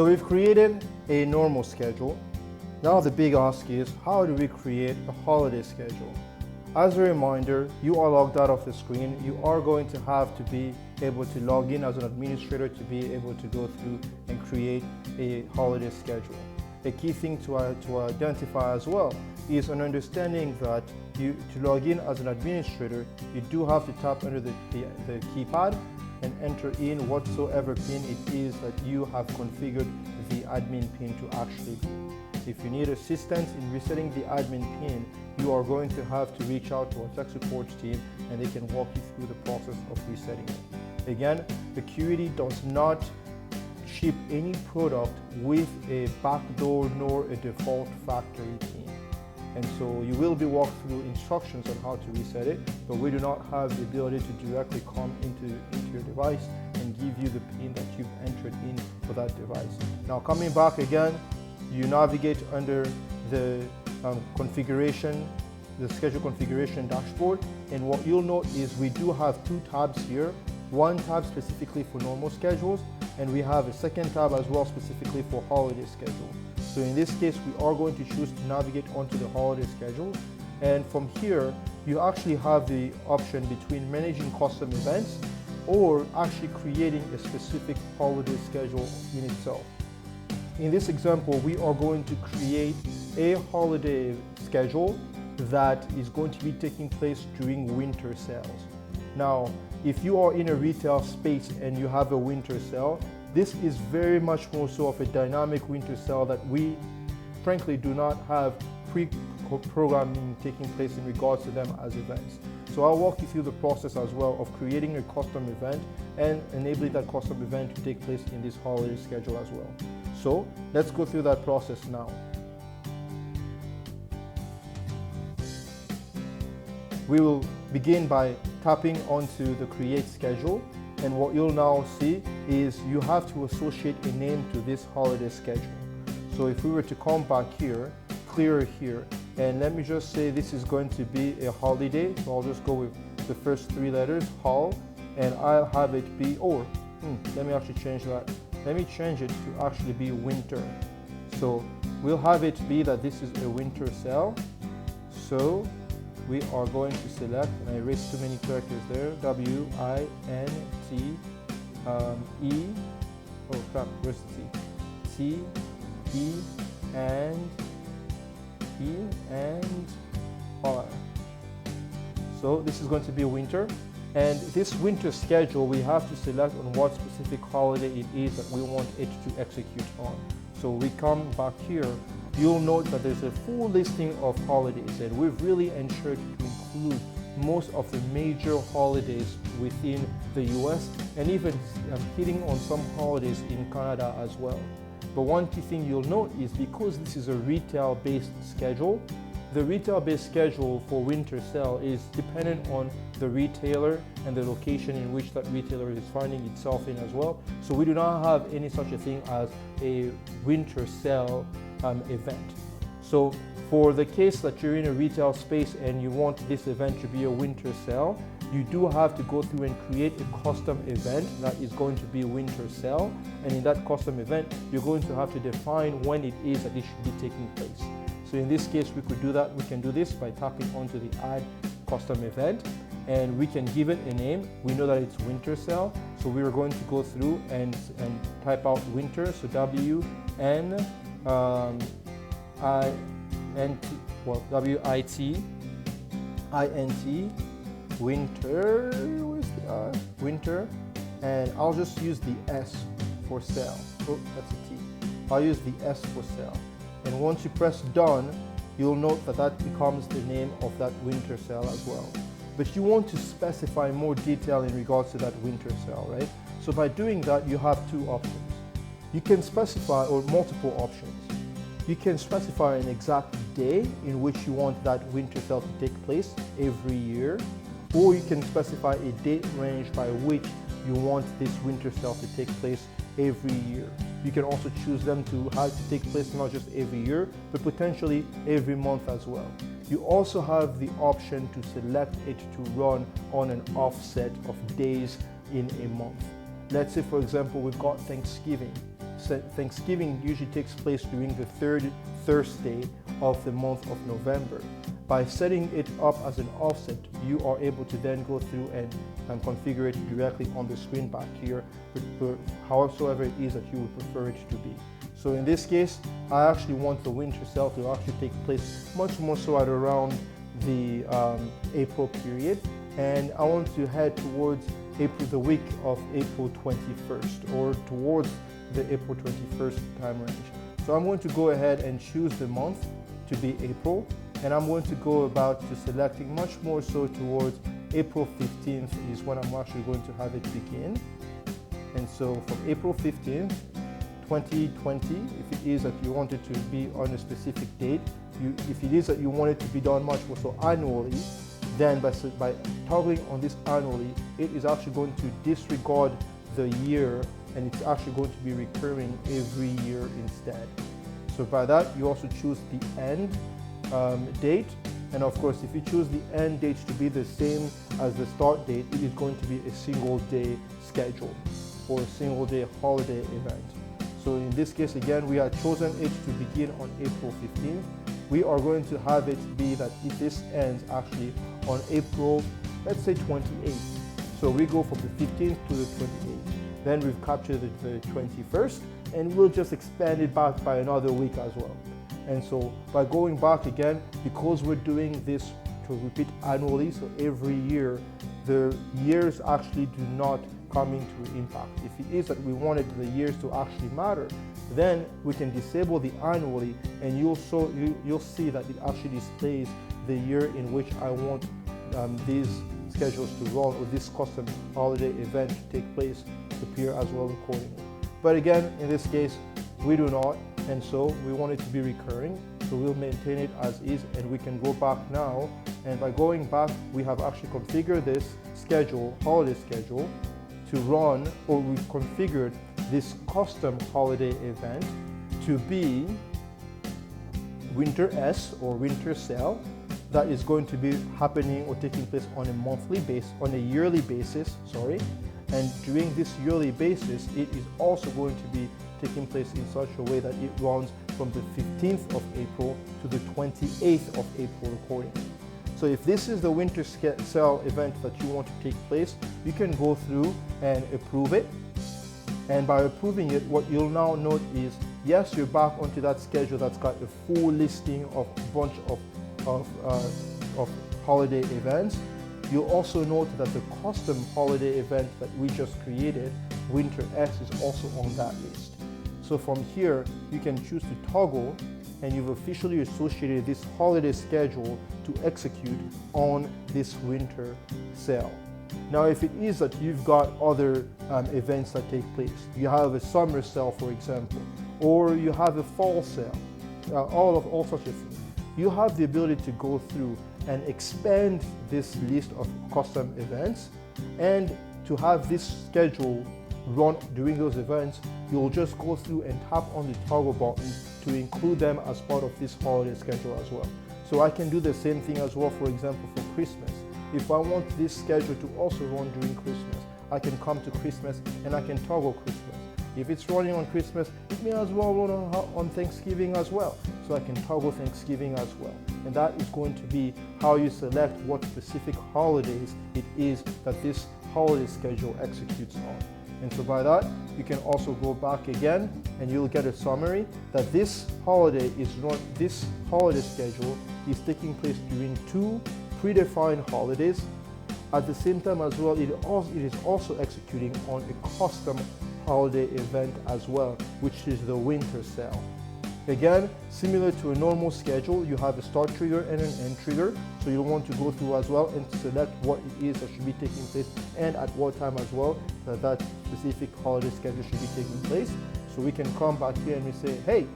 So we've created a normal schedule. Now the big ask is, how do we create a holiday schedule? As a reminder, you are logged out of the screen. You are going to have to be able to log in as an administrator to be able to go through and create a holiday schedule. A key thing to identify as well is an understanding that to log in as an administrator, you do have to tap under the keypad and enter in whatsoever PIN it is that you have configured the admin PIN to actually be. If you need assistance in resetting the admin PIN, you are going to have to reach out to our tech support team and they can walk you through the process of resetting it. Again, Acuity does not ship any product with a backdoor nor a default factory PIN. And so you will be walked through instructions on how to reset it, but we do not have the ability to directly come into your device and give you the PIN that you've entered in for that device. Now coming back again, you navigate under the configuration, the schedule configuration dashboard, and what you'll note is we do have two tabs here. One tab specifically for normal schedules, and we have a second tab as well specifically for holiday schedule. So in this case, we are going to choose to navigate onto the holiday schedule. And from here, you actually have the option between managing custom events or actually creating a specific holiday schedule in itself. In this example, we are going to create a holiday schedule that is going to be taking place during winter sales. Now, if you are in a retail space and you have a winter sale, this is very much more so of a dynamic winter sale that we frankly do not have pre-programming taking place in regards to them as events. So I'll walk you through the process as well of creating a custom event and enabling that custom event to take place in this holiday schedule as well. So let's go through that process now. We will begin by tapping onto the create schedule, and what you'll now see is you have to associate a name to this holiday schedule. So if we were to come back here, clear here, and let me just say this is going to be a holiday, so I'll just go with the first three letters, hol, and I'll have it be, let me actually change that. Let me change it to actually be winter. So we'll have it be that this is a winter sale. So we are going to select, and I erased too many characters there, W-I-N-T-E, oh crap, where's the T? T, E, and R. So this is going to be winter. And this winter schedule, we have to select on what specific holiday it is that we want it to execute on. So we come back here, you'll note that there's a full listing of holidays, and we've really ensured to include most of the major holidays within the US and even hitting on some holidays in Canada as well. But one key thing you'll note is because this is a retail-based schedule, the retail-based schedule for winter sale is dependent on the retailer and the location in which that retailer is finding itself in as well. So we do not have any such a thing as a winter sale event. So for the case that you're in a retail space and you want this event to be a winter sale, you do have to go through and create a custom event that is going to be a winter sale. And in that custom event, you're going to have to define when it is that it should be taking place. So in this case, we could do that. We can do this by tapping onto the add custom event, and we can give it a name. We know that it's winter sale. So we are going to go through and type out winter. So W-N-I-N-T, well, W-I-T-I-N-T, winter, where's the R? Winter, and I'll just use the S for sale. Oh, that's a T. I'll use the S for sale. And once you press done, you'll note that that becomes the name of that winter sale as well. But you want to specify more detail in regards to that winter sale, right? So by doing that, you have two options. You can specify, or multiple options. You can specify an exact day in which you want that winter sale to take place every year, or you can specify a date range by which you want this winter sale to take place every year. You can also choose them to have to take place not just every year, but potentially every month as well. You also have the option to select it to run on an offset of days in a month. Let's say, for example, we've got Thanksgiving. Thanksgiving usually takes place during the third Thursday of the month of November. By setting it up as an offset, you are able to then go through and configure it directly on the screen back here, however it is that you would prefer it to be. So in this case, I actually want the winter sale to actually take place much more so at around the April period, and I want to head towards the week of April 21st, or towards the April 21st time range. So I'm going to go ahead and choose the month to be April, and I'm going to go about to selecting much more so towards April 15th is when I'm actually going to have it begin. And so from April 15th, 2020, if it is that you want it to be on a specific date, if it is that you want it to be done much more so annually, then by toggling on this annually, it is actually going to disregard the year, and it's actually going to be recurring every year instead. So by that, you also choose the end date, and of course, if you choose the end date to be the same as the start date, it is going to be a single day schedule or a single day holiday event. So in this case, again, we have chosen it to begin on April 15th. We are going to have it be that this ends actually on April, let's say 28th. So we go from the 15th to the 28th. Then we've captured the 21st, and we'll just expand it back by another week as well. And so by going back again, because we're doing this to repeat annually, so every year, the years actually do not come into impact. If it is that we wanted the years to actually matter, then we can disable the annually, and you'll see that it actually displays the year in which I want these schedules to run, or this custom holiday event to take place, appear as well accordingly. But again, in this case, we do not, and so we want it to be recurring, so we'll maintain it as is, and we can go back now, and by going back, we have actually configured this schedule, holiday schedule, to run, or we've configured this custom holiday event to be winter S, or winter sale, that is going to be happening or taking place on a yearly basis, and during this yearly basis, it is also going to be taking place in such a way that it runs from the 15th of April to the 28th of April accordingly. So if this is the winter sale event that you want to take place, you can go through and approve it. And by approving it, what you'll now note is, yes, you're back onto that schedule that's got a full listing of a bunch of holiday events. You'll also note that the custom holiday event that we just created, Winter S, is also on that list. So from here, you can choose to toggle, and you've officially associated this holiday schedule to execute on this winter sale. Now, if it is that you've got other events that take place, you have a summer sale, for example, or you have a fall sale, all such a thing, you have the ability to go through and expand this list of custom events, and to have this schedule run during those events, you'll just go through and tap on the toggle button to include them as part of this holiday schedule as well. So I can do the same thing as well, for example, for Christmas. If I want this schedule to also run during Christmas, I can come to Christmas and I can toggle Christmas. If it's running on Christmas, it may as well run on Thanksgiving as well. So I can toggle Thanksgiving as well. And that is going to be how you select what specific holidays it is that this holiday schedule executes on. And so by that, you can also go back again and you'll get a summary that this holiday schedule is taking place during 2 predefined holidays. At the same time as well, it is also executing on a custom holiday event as well, which is the winter sale. Again, similar to a normal schedule, you have a start trigger and an end trigger, so you'll want to go through as well and select what it is that should be taking place and at what time as well that specific holiday schedule should be taking place. So we can come back here and we say, hey,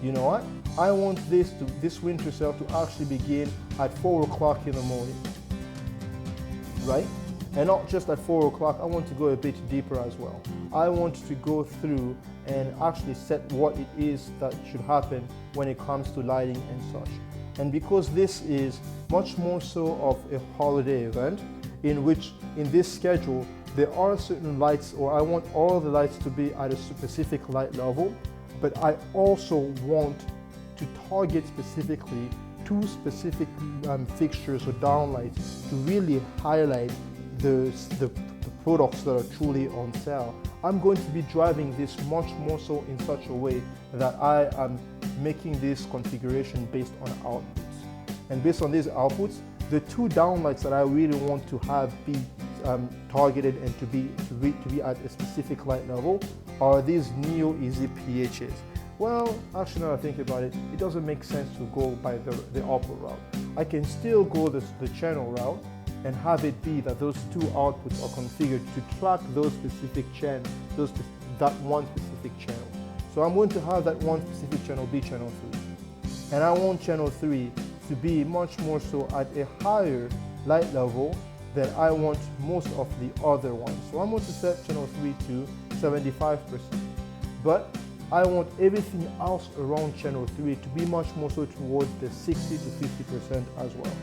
you know what? I want this winter sale to actually begin at 4 o'clock in the morning, right? And not just at 4 o'clock, I want to go a bit deeper as well. I want to go through and actually set what it is that should happen when it comes to lighting and such. And because this is much more so of a holiday event, in which in this schedule, there are certain lights, or I want all the lights to be at a specific light level, but I also want to target specifically two specific fixtures or downlights to really highlight the products that are truly on sale. I'm going to be driving this much more so in such a way that I am making this configuration based on outputs. And based on these outputs, the two downlights that I really want to have be targeted and to be at a specific light level are these Neo Easy PHs. Well, actually, now I think about it, it doesn't make sense to go by the output route. I can still go the channel route and have it be that those two outputs are configured to track those specific channels, that one specific channel. So I'm going to have that one specific channel be channel 3. And I want channel 3 to be much more so at a higher light level than I want most of the other ones. So I'm going to set channel 3 to 75%. But I want everything else around channel 3 to be much more so towards the 60 to 50% as well.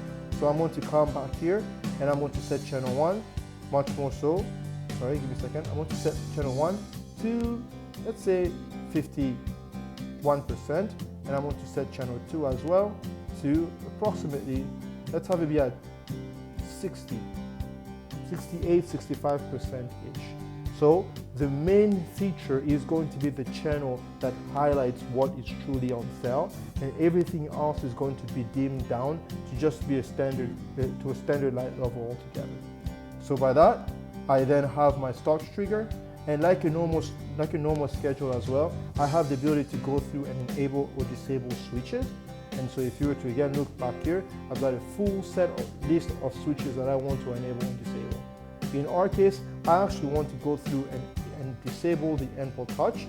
So I'm going to come back here and I'm going to set channel 1 much more so. Sorry, give me a second. I'm going to set channel 1 to, let's say, 51%. And I'm going to set channel 2 as well to approximately, let's have it be at 68, 65%-ish. So the main feature is going to be the channel that highlights what is truly on sale, and everything else is going to be dimmed down to just be a standard light level altogether. So by that, I then have my start trigger, and like a normal schedule as well, I have the ability to go through and enable or disable switches. And so if you were to again look back here, I've got a full list of switches that I want to enable and disable. In our case, I actually want to go through and disable the endpoint touch.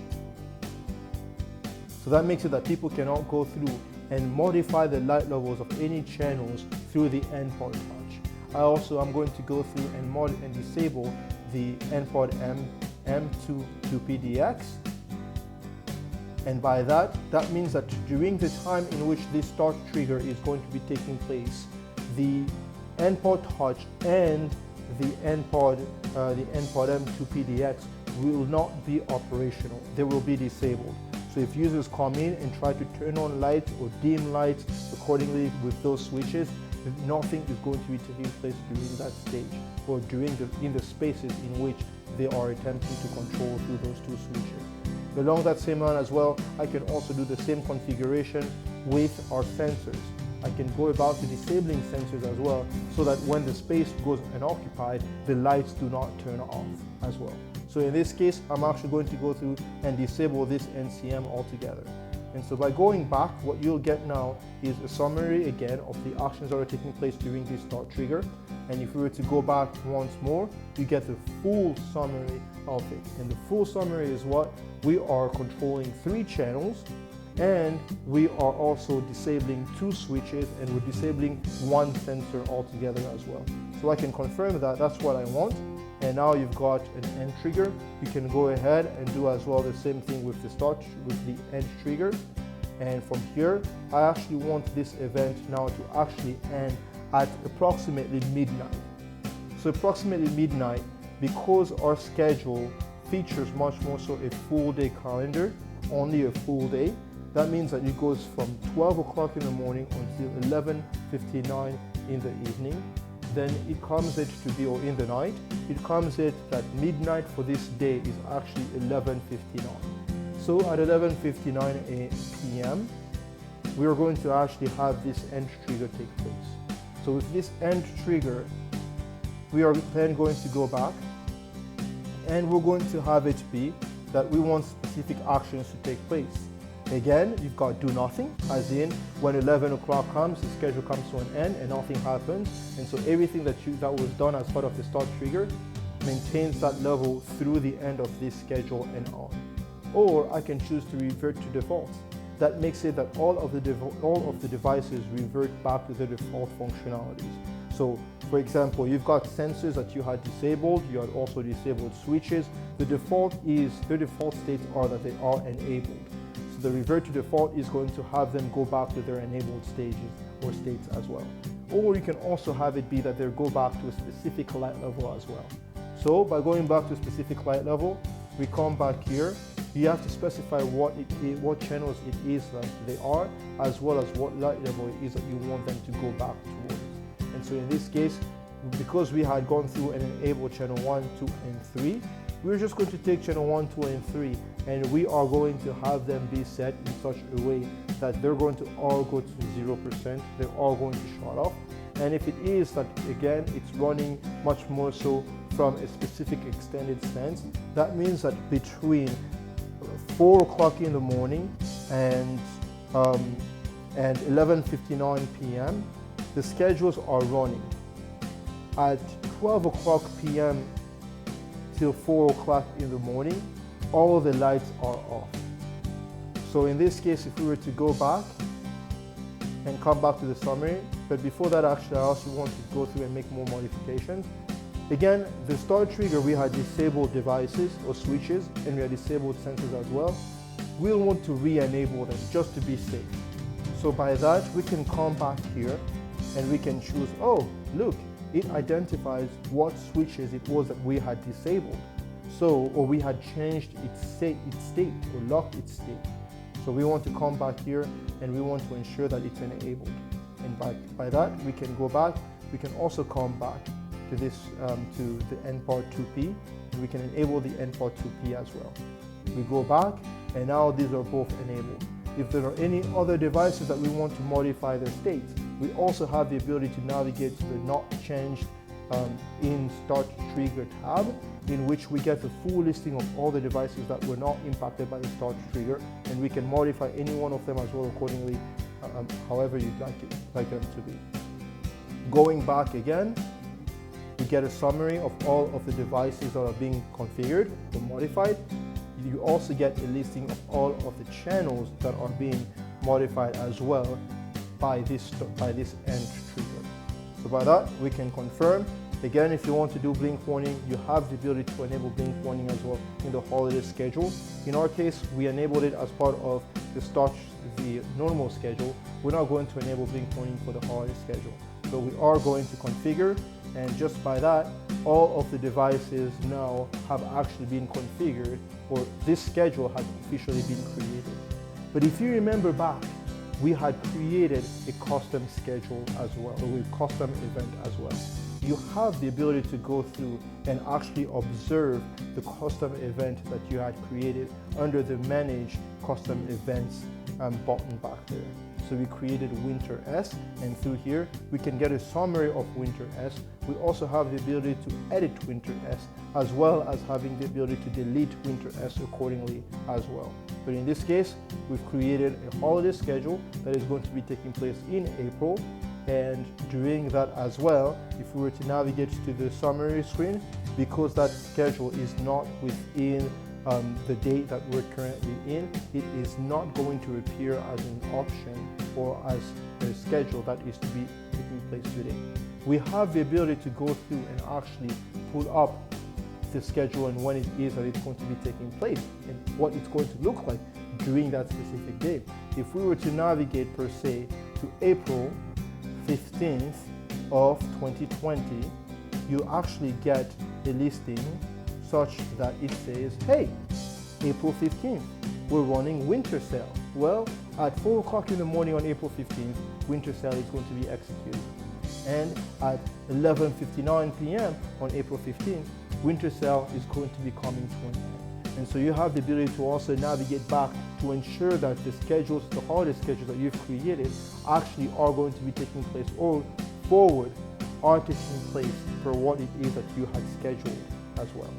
So that makes it that people cannot go through and modify the light levels of any channels through the endpoint touch. I'm going to go through and disable the endpoint M2PDX. And by that means that during the time in which this start trigger is going to be taking place, the endpoint touch and the endpoint M2PDX will not be operational. They will be disabled. So if users come in and try to turn on lights or dim lights accordingly with those switches, nothing is going to be taking place during that stage or in the spaces in which they are attempting to control through those two switches. Along that same line as well, I can also do the same configuration with our sensors. I can go about to disabling sensors as well, so that when the space goes unoccupied, the lights do not turn off as well. So in this case, I'm actually going to go through and disable this NCM altogether. And so by going back, what you'll get now is a summary again of the actions that are taking place during this start trigger. And if we were to go back once more, you get the full summary of it. And the full summary is what? We are controlling 3 channels, and we are also disabling 2 switches, and we're disabling 1 sensor altogether as well. So I can confirm that that's what I want. And now you've got an end trigger. You can go ahead and do as well the same thing with the end trigger. And from here, I actually want this event now to actually end at approximately midnight. So approximately midnight, because our schedule features much more so a full day calendar, only a full day, that means that it goes from 12 o'clock in the morning until 11:59 in the evening. Then it comes it to be, or in the night, it comes it that midnight for this day is actually 11:59. So at 11:59 p.m., we are going to actually have this end trigger take place. So with this end trigger, we are then going to go back, and we're going to have it be that we want specific actions to take place. Again, you've got do nothing, as in when 11 o'clock comes, the schedule comes to an end and nothing happens. And so everything that was done as part of the start trigger maintains that level through the end of this schedule and on. Or I can choose to revert to default. That makes it that all of the devices revert back to the default functionalities. So for example, you've got sensors that you had disabled, you had also disabled switches. The default states are that they are enabled. So the revert to default is going to have them go back to their enabled stages or states as well. Or you can also have it be that they go back to a specific light level as well. So by going back to specific light level, we come back here. You have to specify what channels it is that they are, as well as what light level it is that you want them to go back towards. And so in this case, because we had gone through and enabled channel 1, 2, and 3, we're just going to take channel 1, 2, and 3, and we are going to have them be set in such a way that they're going to all go to 0%, they're all going to shut off. And if it is that, again, it's running much more so from a specific extended stance, that means that between 4 o'clock in the morning and 11:59 p.m., the schedules are running. At 12 o'clock p.m. till 4 o'clock in the morning, all the lights are off. So in this case, if we were to go back and come back to the summary, but before that, actually, I also want to go through and make more modifications. Again, the start trigger, we had disabled devices or switches, and we had disabled sensors as well. We'll want to re-enable them just to be safe. So by that, we can come back here and we can choose, oh, look, it identifies what switches it was that we had disabled. So, or we had changed its state or locked its state. So we want to come back here and we want to ensure that it's enabled. And by that, we can go back. We can also come back to this, to the end part 2P, and we can enable the end part 2P as well. We go back, and now these are both enabled. If there are any other devices that we want to modify their states, we also have the ability to navigate to the Not Changed in Start Trigger tab, in which we get the full listing of all the devices that were not impacted by the start trigger, and we can modify any one of them as well accordingly, however you'd like them to be. Going back again, you get a summary of all of the devices that are being configured or modified. You also get a listing of all of the channels that are being modified as well by this end trigger. So by that, we can confirm. Again, if you want to do blink warning, you have the ability to enable blink warning as well in the holiday schedule. In our case, we enabled it as part of the normal schedule. We're not going to enable blink warning for the holiday schedule. So we are going to configure, and just by that, all of the devices now have actually been configured, or this schedule has officially been created. But if you remember back, we had created a custom schedule as well, or a custom event as well. You have the ability to go through and actually observe the custom event that you had created under the Manage Custom Events button back there. So we created Winter S, and through here we can get a summary of Winter S. We also have the ability to edit Winter S, as well as having the ability to delete Winter S accordingly as well. But in this case, we've created a holiday schedule that is going to be taking place in April. And during that as well, if we were to navigate to the summary screen, because that schedule is not within the date that we're currently in, it is not going to appear as an option or as a schedule that is to be taking place today. We have the ability to go through and actually pull up the schedule and when it is that it's going to be taking place and what it's going to look like during that specific day. If we were to navigate per se to April 15th of 2020, you actually get a listing such that it says, hey, April 15th, we're running winter sale. Well, at 4 o'clock in the morning on April 15th, winter sale is going to be executed. And at 11:59 p.m. on April 15th, winter sale is going to be coming to an end. And so you have the ability to also navigate back to ensure that the schedules, the holiday schedules that you've created actually are going to be taking place, or forward are taking place for what it is that you had scheduled as well.